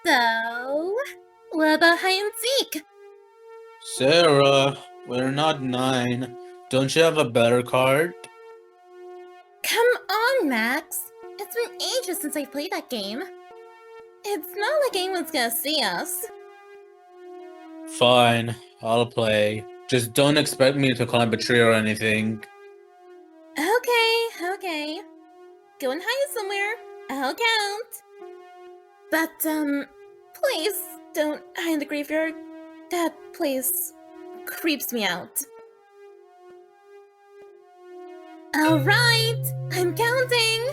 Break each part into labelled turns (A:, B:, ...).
A: So, what about hide and seek?
B: Sarah, we're not 9. Don't you have a better card?
A: Come on, Max. It's been ages since I played that game. It's not like anyone's gonna see us.
B: Fine, I'll play. Just don't expect me to climb a tree or anything.
A: Okay. Go and hide somewhere. I'll count. But, please don't hide in the graveyard. That place creeps me out. Alright, I'm counting.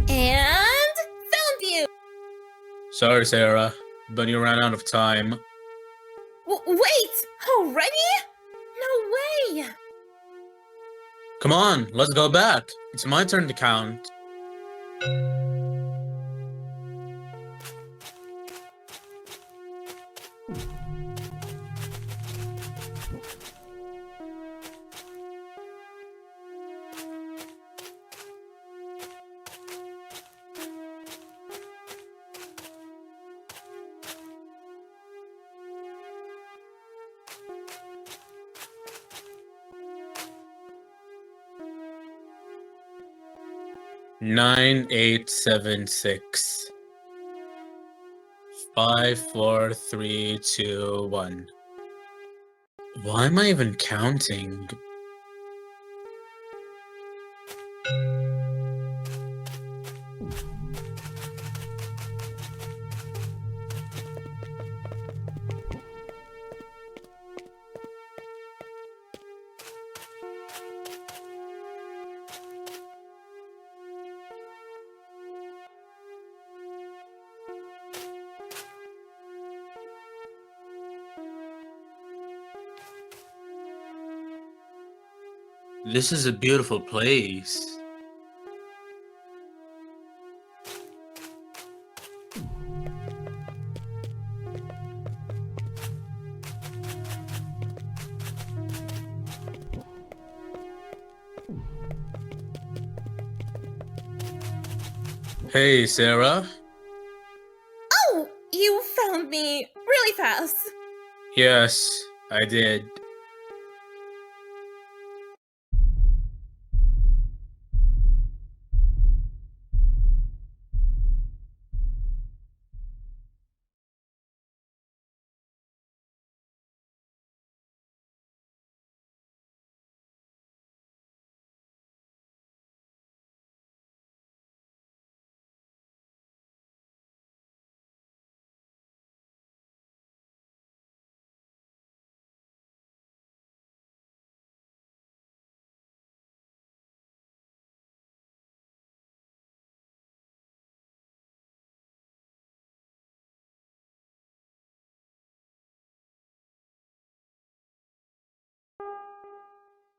A: And found you!
B: Sorry, Sarah, but you ran out of time.
A: Wait! Already? No way!
B: Come on, let's go back. It's my turn to count. Nine, 8, 7, 6. 5, 4, 3, 2, 1. Why am I even counting? This is a beautiful place. Hey, Sarah?
A: Oh, you found me really fast.
B: Yes, I did.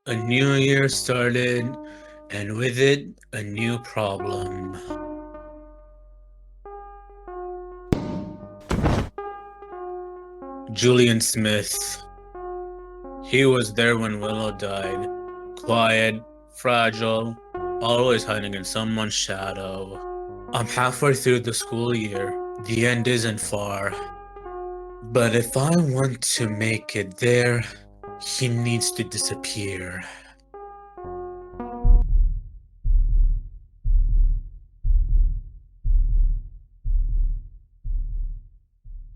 B: A new year started, and with it, a new problem. Julian Smith. He was there when Willow died. Quiet, fragile, always hiding in someone's shadow. I'm halfway through the school year. The end isn't far. But if I want to make it there, he needs to disappear.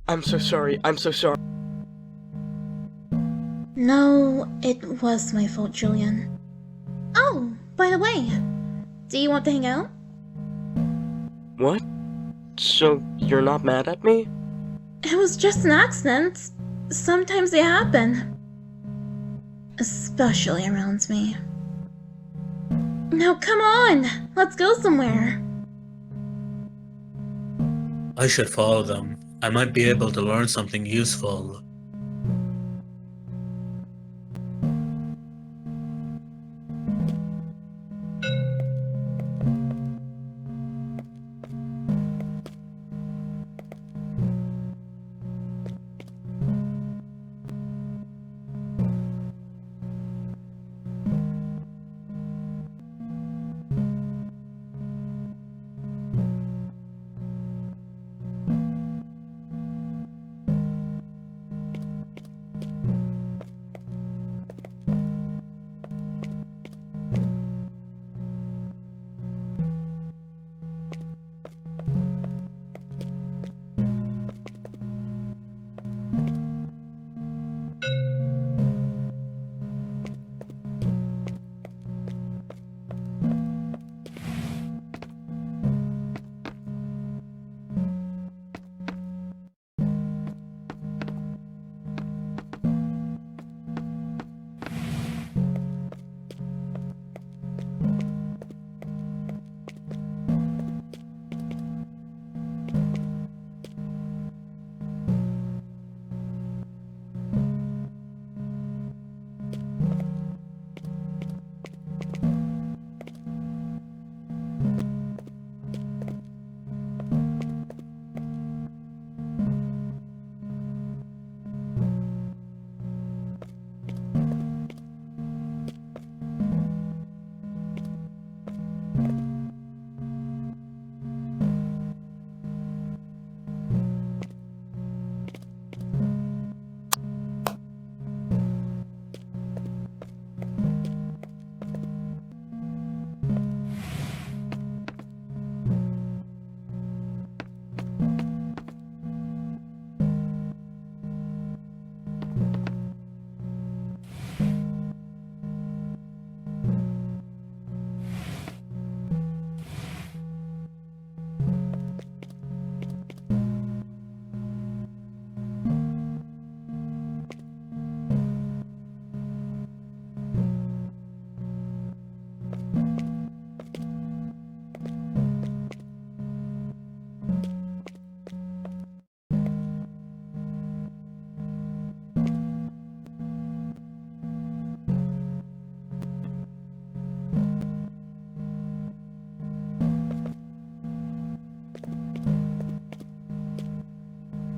C: I'm so sorry. I'm so sorry.
A: No, it was my fault, Julian. Oh, by the way, do you want to hang out?
C: What? So, you're not mad at me?
A: It was just an accident. Sometimes they happen. Especially around me. Now come on, let's go somewhere.
B: I should follow them. I might be able to learn something useful.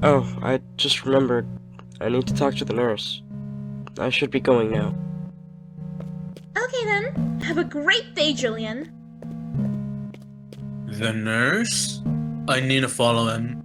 C: Oh, I just remembered. I need to talk to the nurse. I should be going now.
A: Okay then, have a great day, Julian.
B: The nurse? I need to follow him.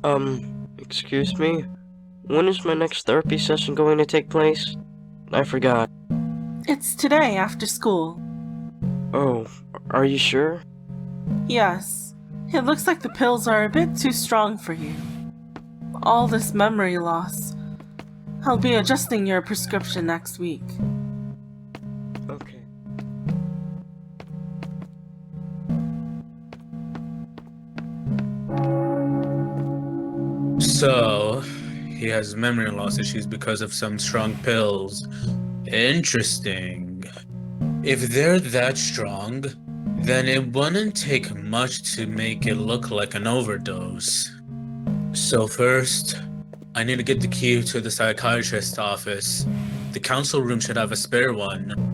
C: Excuse me? When is my next therapy session going to take place? I forgot.
D: It's today after school.
C: Oh, are you sure?
D: Yes, it looks like the pills are a bit too strong for you. All this memory loss. I'll be adjusting your prescription next week.
C: Okay.
B: So, he has memory loss issues because of some strong pills. Interesting. If they're that strong, then it wouldn't take much to make it look like an overdose. So first, I need to get the key to the psychiatrist's office. The council room should have a spare one.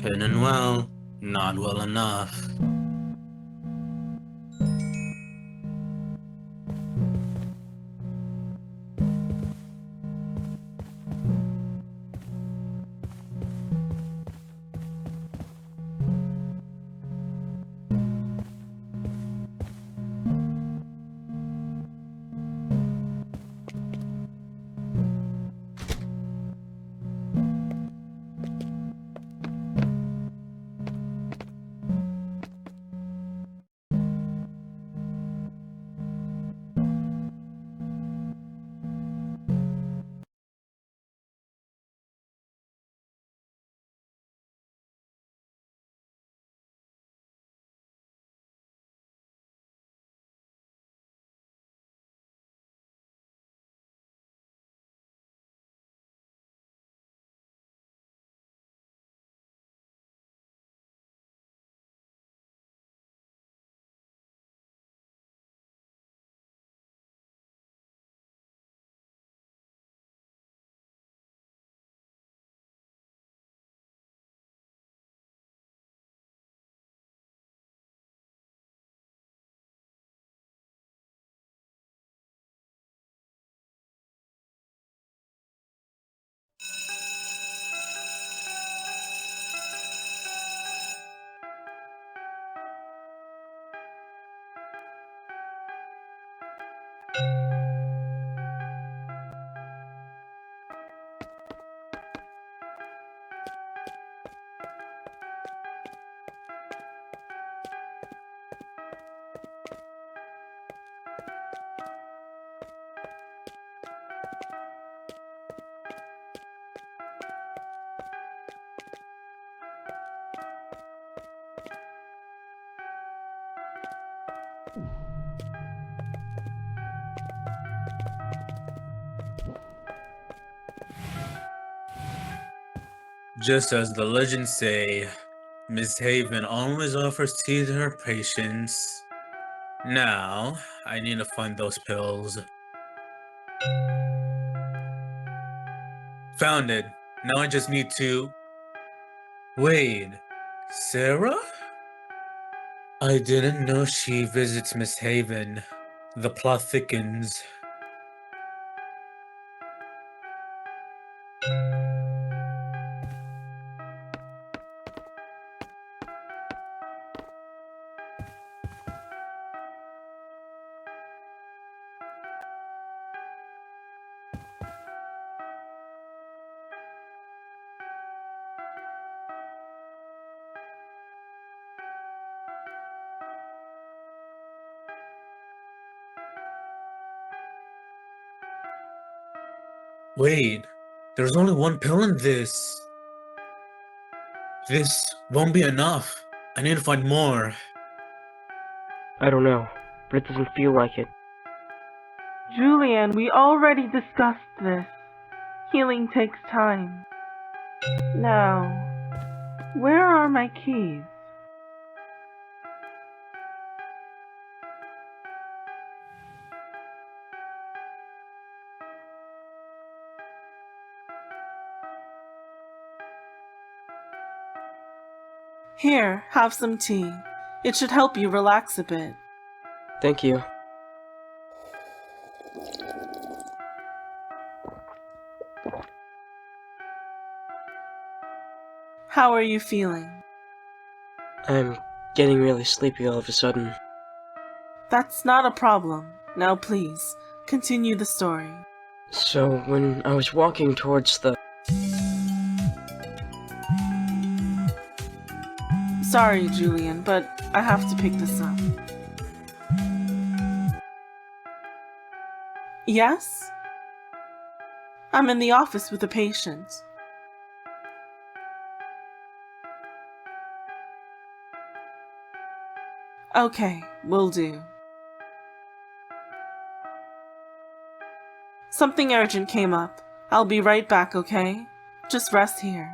B: Hidden well, not well enough. Just as the legends say, Miss Haven always offers tea to her patients. Now, I need to find those pills. Found it. Now I just need to... Wait, Sarah? I didn't know she visits Miss Haven. The plot thickens. Wait, there's only one pill in this. This won't be enough. I need to find more.
C: I don't know, but it doesn't feel like it.
D: Julian, we already discussed this. Healing takes time. Now, where are my keys? Here, have some tea. It should help you relax a bit.
C: Thank you.
D: How are you feeling?
C: I'm getting really sleepy all of a sudden.
D: That's not a problem. Now please, continue the story.
C: So, when I was walking towards the...
D: Sorry, Julian, but I have to pick this up. Yes? I'm in the office with a patient. Okay, will do. Something urgent came up. I'll be right back, okay? Just rest here.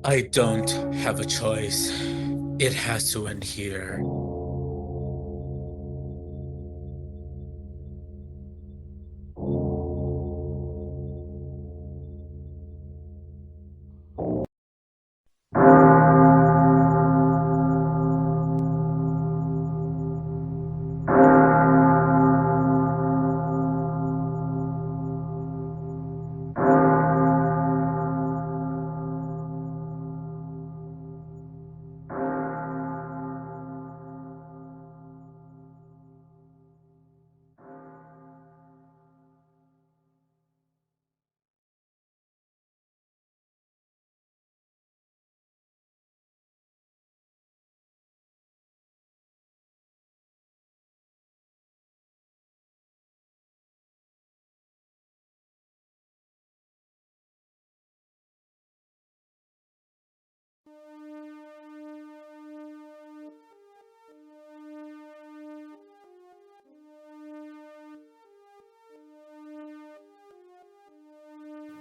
B: I don't have a choice. It has to end here.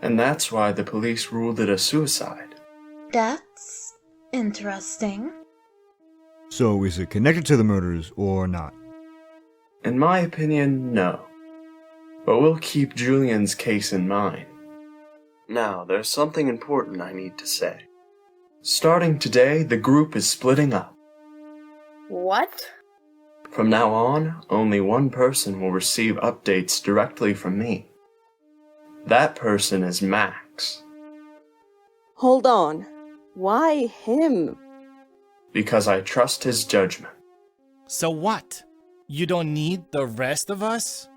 E: And that's why the police ruled it a suicide.
A: That's interesting.
F: So, is it connected to the murders or not?
E: In my opinion, no. But we'll keep Julian's case in mind. Now, there's something important I need to say. Starting today, the group is splitting up.
A: What?
E: From now on, only one person will receive updates directly from me. That person is Max.
G: Hold on. Why him?
E: Because I trust his judgment.
H: So what? You don't need the rest of us?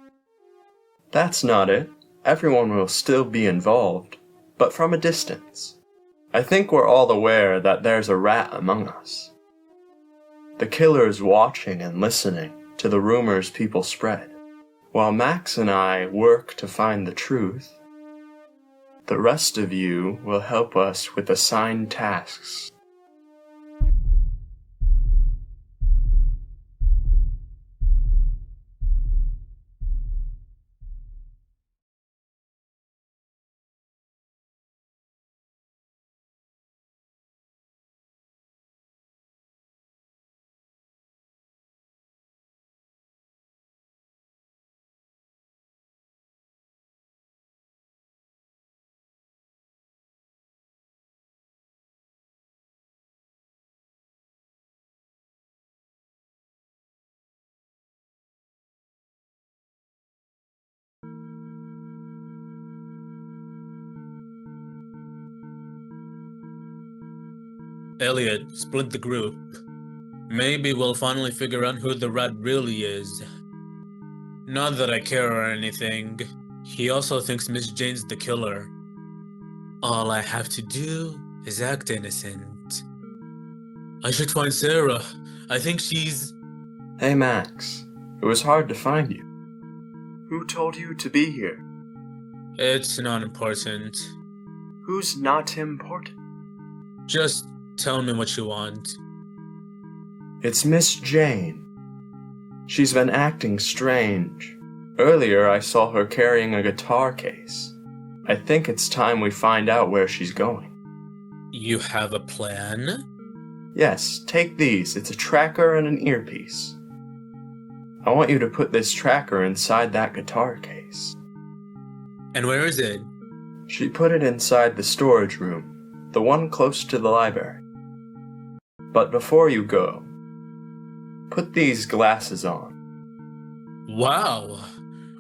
E: That's not it. Everyone will still be involved, but from a distance. I think we're all aware that there's a rat among us. The killer is watching and listening to the rumors people spread. While Max and I work to find the truth, the rest of you will help us with assigned tasks.
B: Elliot, split the group. Maybe we'll finally figure out who the rat really is. Not that I care or anything. He also thinks Miss Jane's the killer. All I have to do is act innocent. I should find Sarah. I think she's...
E: Hey Max, it was hard to find you. Who told you to be here?
B: It's not important.
E: Who's not important?
B: Just tell me what you want.
E: It's Miss Jane. She's been acting strange. Earlier I saw her carrying a guitar case. I think it's time we find out where she's going.
B: You have a plan?
E: Yes, take these. It's a tracker and an earpiece. I want you to put this tracker inside that guitar case.
B: And where is it?
E: She put it inside the storage room, the one close to the library. But before you go, put these glasses on.
B: Wow!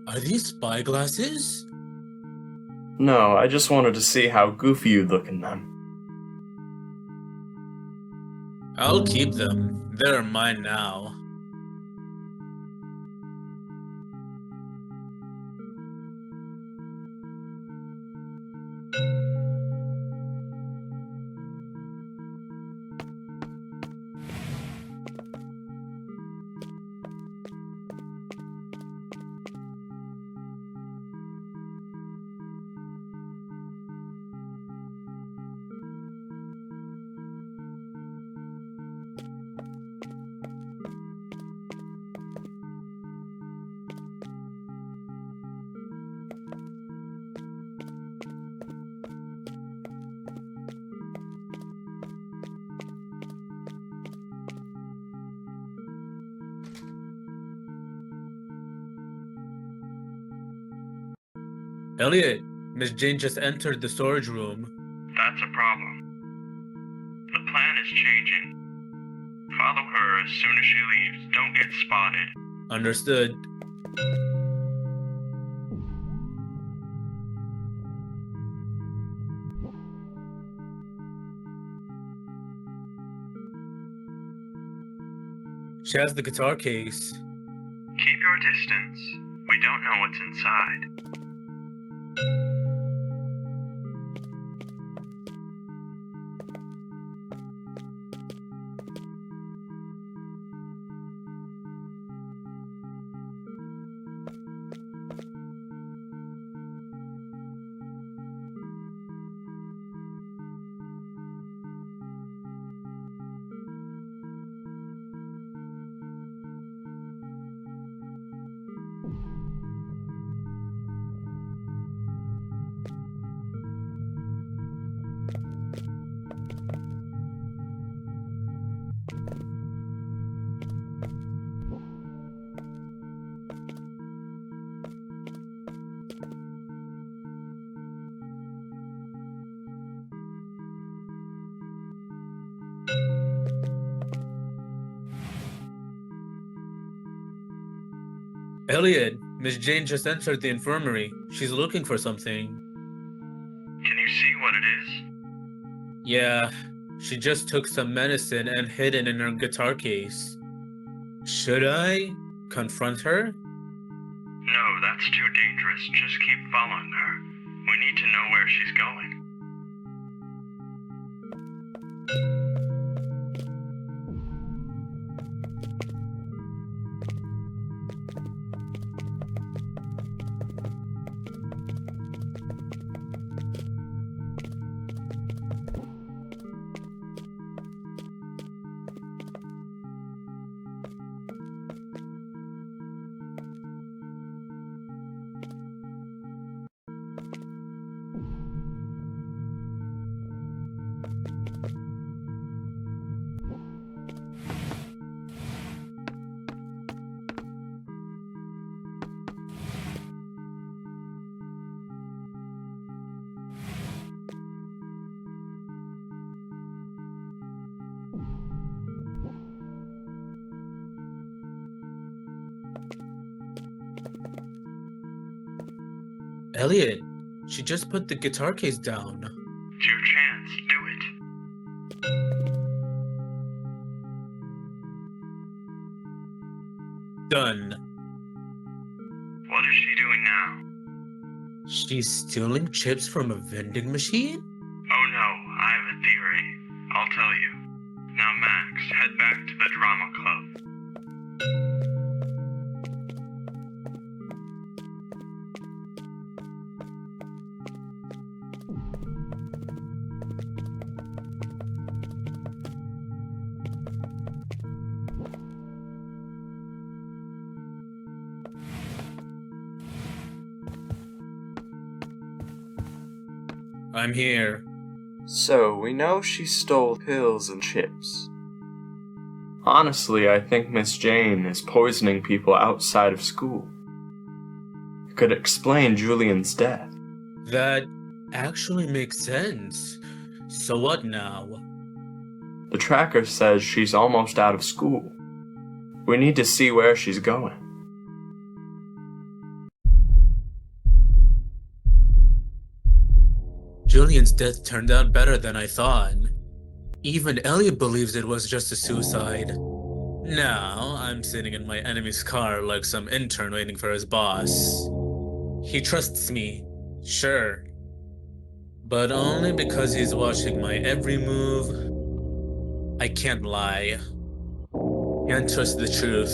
B: Are these spy glasses?
E: No, I just wanted to see how goofy you'd look in them.
B: I'll keep them. They're mine now. Elliot, Miss Jane just entered the storage room.
E: That's a problem. The plan is changing. Follow her as soon as she leaves. Don't get spotted.
B: Understood. She has the guitar case.
E: Keep your distance. We don't know what's inside.
B: Elliot, Miss Jane just entered the infirmary. She's looking for something.
E: Can you see what it is?
B: Yeah, she just took some medicine and hid it in her guitar case. Should I confront her?
E: No, that's too dangerous. Just keep following her. We need to know where she's going.
B: Elliot, she just put the guitar case down.
E: It's your chance. Do it.
B: done.
E: What is she doing now?
B: She's stealing chips from a vending machine?
E: Oh no, I have a theory. I'll tell you. Now, Max, head back to the drama club.
B: I'm here.
E: So, we know she stole pills and chips. Honestly, I think Miss Jane is poisoning people outside of school. It could explain Julian's death.
B: That actually makes sense. So what now?
E: The tracker says she's almost out of school. We need to see where she's going.
B: Julian's death turned out better than I thought. Even Elliot believes it was just a suicide. Now, I'm sitting in my enemy's car like some intern waiting for his boss. He trusts me, sure. But only because he's watching my every move. I can't lie. Can't trust the truth.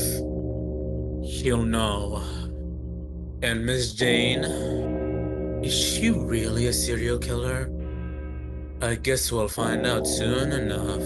B: He'll know. And Miss Jane? Is she really a serial killer? I guess we'll find out soon enough.